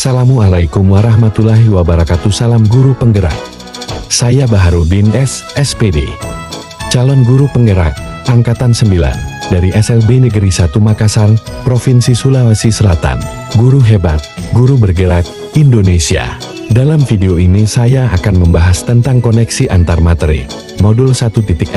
Assalamualaikum warahmatullahi wabarakatuh. Salam guru penggerak. Saya Baharudin S, SPD. Calon guru penggerak, Angkatan 9, dari SLB Negeri 1 Makassar, Provinsi Sulawesi Selatan. Guru hebat, guru bergerak, Indonesia. Dalam video ini saya akan membahas tentang koneksi antar materi, modul 1.4,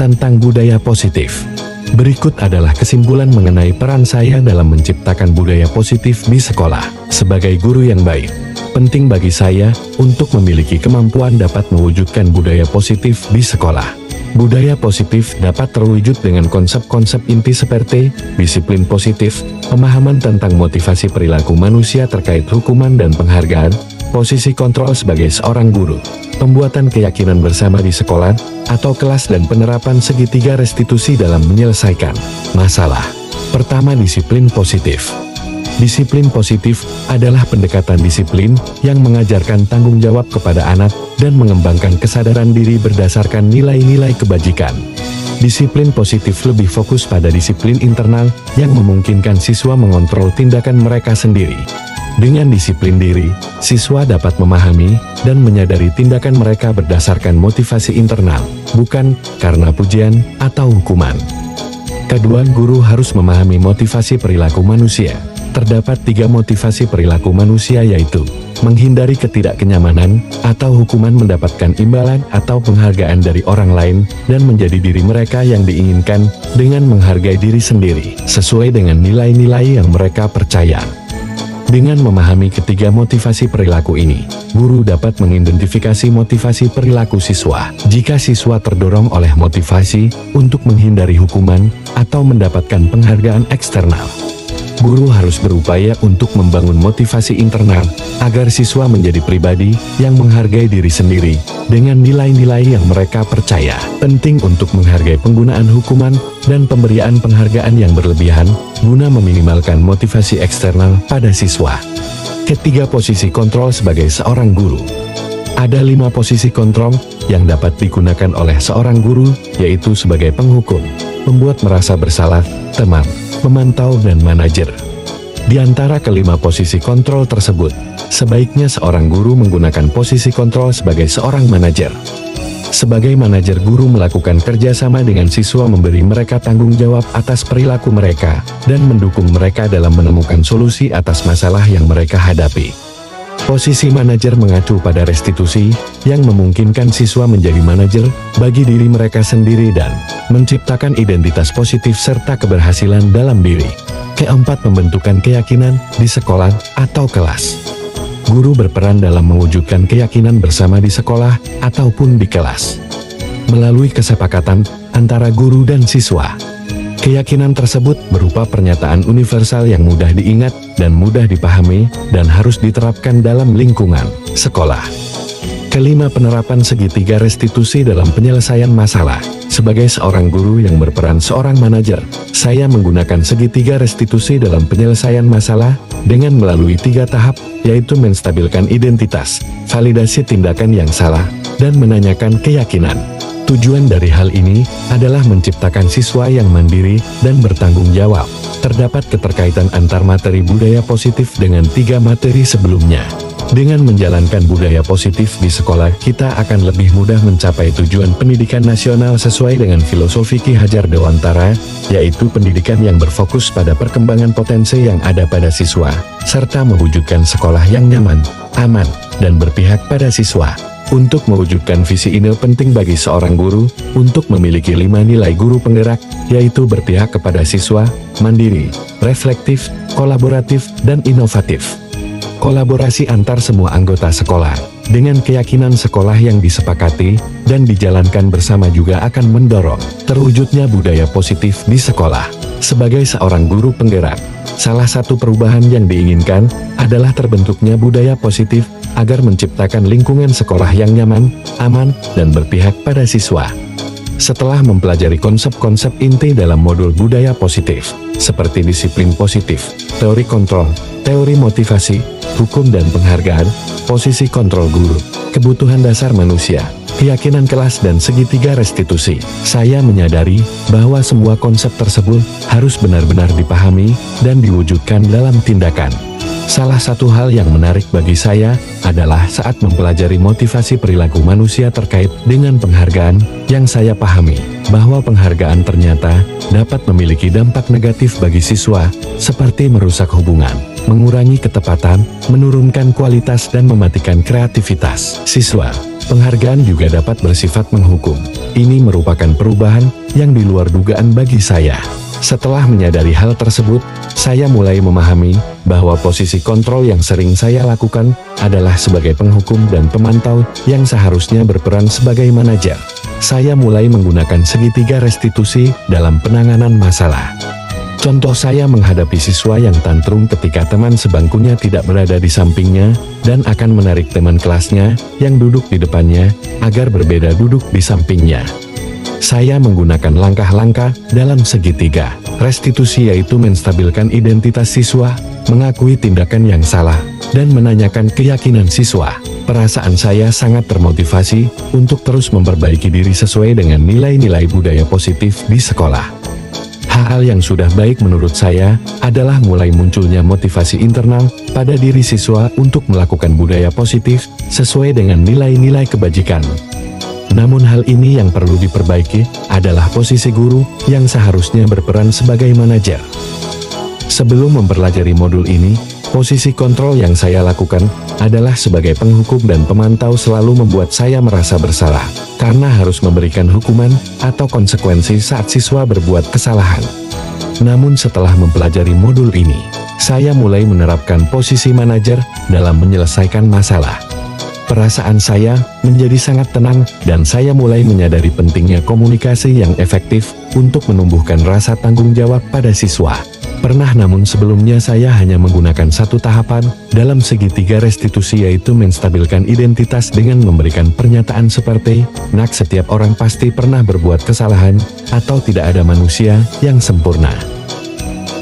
tentang budaya positif. Berikut adalah kesimpulan mengenai peran saya dalam menciptakan budaya positif di sekolah. Sebagai guru yang baik, penting bagi saya untuk memiliki kemampuan dapat mewujudkan budaya positif di sekolah. Budaya positif dapat terwujud dengan konsep-konsep inti seperti disiplin positif, pemahaman tentang motivasi perilaku manusia terkait hukuman dan penghargaan, posisi kontrol sebagai seorang guru, pembuatan keyakinan bersama di sekolah atau kelas, dan penerapan segitiga restitusi dalam menyelesaikan masalah. Pertama, disiplin positif. Disiplin positif adalah pendekatan disiplin yang mengajarkan tanggung jawab kepada anak dan mengembangkan kesadaran diri berdasarkan nilai-nilai kebajikan. Disiplin positif lebih fokus pada disiplin internal yang memungkinkan siswa mengontrol tindakan mereka sendiri. Dengan disiplin diri, siswa dapat memahami dan menyadari tindakan mereka berdasarkan motivasi internal, bukan karena pujian atau hukuman. Kedua, guru harus memahami motivasi perilaku manusia. Terdapat 3 motivasi perilaku manusia, yaitu menghindari ketidakkenyamanan atau hukuman, mendapatkan imbalan atau penghargaan dari orang lain, dan menjadi diri mereka yang diinginkan dengan menghargai diri sendiri sesuai dengan nilai-nilai yang mereka percaya. Dengan memahami ketiga motivasi perilaku ini, guru dapat mengidentifikasi motivasi perilaku siswa. Jika siswa terdorong oleh motivasi untuk menghindari hukuman atau mendapatkan penghargaan eksternal, guru harus berupaya untuk membangun motivasi internal agar siswa menjadi pribadi yang menghargai diri sendiri dengan nilai-nilai yang mereka percaya. Penting untuk menghargai penggunaan hukuman dan pemberian penghargaan yang berlebihan guna meminimalkan motivasi eksternal pada siswa. Ketiga, posisi kontrol sebagai seorang guru. Ada 5 posisi kontrol yang dapat digunakan oleh seorang guru, yaitu sebagai penghukum, membuat merasa bersalah, teman, memantau, dan manajer. Di antara kelima posisi kontrol tersebut, sebaiknya seorang guru menggunakan posisi kontrol sebagai seorang manajer. Sebagai manajer, guru melakukan kerjasama dengan siswa, memberi mereka tanggung jawab atas perilaku mereka, dan mendukung mereka dalam menemukan solusi atas masalah yang mereka hadapi. Posisi manajer mengacu pada restitusi, yang memungkinkan siswa menjadi manajer bagi diri mereka sendiri dan menciptakan identitas positif serta keberhasilan dalam diri. Keempat, pembentukan keyakinan di sekolah atau kelas. Guru berperan dalam mewujudkan keyakinan bersama di sekolah ataupun di kelas melalui kesepakatan antara guru dan siswa. Keyakinan tersebut berupa pernyataan universal yang mudah diingat dan mudah dipahami dan harus diterapkan dalam lingkungan sekolah. Kelima, penerapan segitiga restitusi dalam penyelesaian masalah. Sebagai seorang guru yang berperan seorang manajer, saya menggunakan segitiga restitusi dalam penyelesaian masalah dengan melalui 3 tahap, yaitu menstabilkan identitas, validasi tindakan yang salah, dan menanyakan keyakinan. Tujuan dari hal ini adalah menciptakan siswa yang mandiri dan bertanggung jawab. Terdapat keterkaitan antar materi budaya positif dengan 3 materi sebelumnya. Dengan menjalankan budaya positif di sekolah, kita akan lebih mudah mencapai tujuan pendidikan nasional sesuai dengan filosofi Ki Hajar Dewantara, yaitu pendidikan yang berfokus pada perkembangan potensi yang ada pada siswa, serta mewujudkan sekolah yang nyaman, aman, dan berpihak pada siswa. Untuk mewujudkan visi ini penting bagi seorang guru untuk memiliki 5 nilai guru penggerak, yaitu berpihak kepada siswa, mandiri, reflektif, kolaboratif, dan inovatif. Kolaborasi antar semua anggota sekolah dengan keyakinan sekolah yang disepakati dan dijalankan bersama juga akan mendorong terwujudnya budaya positif di sekolah. Sebagai seorang guru penggerak, salah satu perubahan yang diinginkan adalah terbentuknya budaya positif agar menciptakan lingkungan sekolah yang nyaman, aman, dan berpihak pada siswa. Setelah mempelajari konsep-konsep inti dalam modul budaya positif, seperti disiplin positif, teori kontrol, teori motivasi, hukum dan penghargaan, posisi kontrol guru, kebutuhan dasar manusia, keyakinan kelas, dan segitiga restitusi, saya menyadari bahwa semua konsep tersebut harus benar-benar dipahami dan diwujudkan dalam tindakan. Salah satu hal yang menarik bagi saya adalah saat mempelajari motivasi perilaku manusia terkait dengan penghargaan, yang saya pahami bahwa penghargaan ternyata dapat memiliki dampak negatif bagi siswa, seperti merusak hubungan, mengurangi ketepatan, menurunkan kualitas dan mematikan kreativitas siswa. Penghargaan juga dapat bersifat menghukum. Ini merupakan perubahan yang di luar dugaan bagi saya. Setelah menyadari hal tersebut, saya mulai memahami bahwa posisi kontrol yang sering saya lakukan adalah sebagai penghukum dan pemantau yang seharusnya berperan sebagai manajer. Saya mulai menggunakan segitiga restitusi dalam penanganan masalah. Contoh, saya menghadapi siswa yang tantrum ketika teman sebangkunya tidak berada di sampingnya dan akan menarik teman kelasnya yang duduk di depannya agar berbeda duduk di sampingnya. Saya menggunakan langkah-langkah dalam segitiga restitusi, yaitu menstabilkan identitas siswa, mengakui tindakan yang salah, dan menanyakan keyakinan siswa. Perasaan saya sangat termotivasi untuk terus memperbaiki diri sesuai dengan nilai-nilai budaya positif di sekolah. Hal yang sudah baik menurut saya adalah mulai munculnya motivasi internal pada diri siswa untuk melakukan budaya positif sesuai dengan nilai-nilai kebajikan. Namun hal ini yang perlu diperbaiki adalah posisi guru yang seharusnya berperan sebagai manajer. Sebelum mempelajari modul ini, posisi kontrol yang saya lakukan adalah sebagai penghukum dan pemantau selalu membuat saya merasa bersalah, karena harus memberikan hukuman atau konsekuensi saat siswa berbuat kesalahan. Namun setelah mempelajari modul ini, saya mulai menerapkan posisi manajer dalam menyelesaikan masalah. Perasaan saya menjadi sangat tenang dan saya mulai menyadari pentingnya komunikasi yang efektif untuk menumbuhkan rasa tanggung jawab pada siswa. Pernah, namun sebelumnya saya hanya menggunakan satu tahapan dalam segitiga restitusi, yaitu menstabilkan identitas dengan memberikan pernyataan seperti, "Nak, setiap orang pasti pernah berbuat kesalahan, atau tidak ada manusia yang sempurna."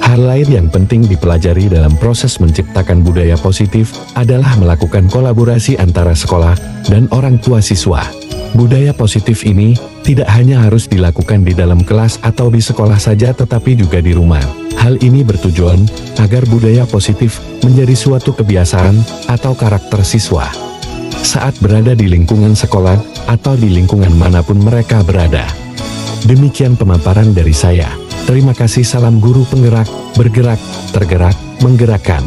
Hal lain yang penting dipelajari dalam proses menciptakan budaya positif adalah melakukan kolaborasi antara sekolah dan orang tua siswa. Budaya positif ini tidak hanya harus dilakukan di dalam kelas atau di sekolah saja, tetapi juga di rumah. Hal ini bertujuan agar budaya positif menjadi suatu kebiasaan atau karakter siswa saat berada di lingkungan sekolah atau di lingkungan manapun mereka berada. Demikian pemaparan dari saya. Terima kasih. Salam guru penggerak, bergerak, tergerak, menggerakkan.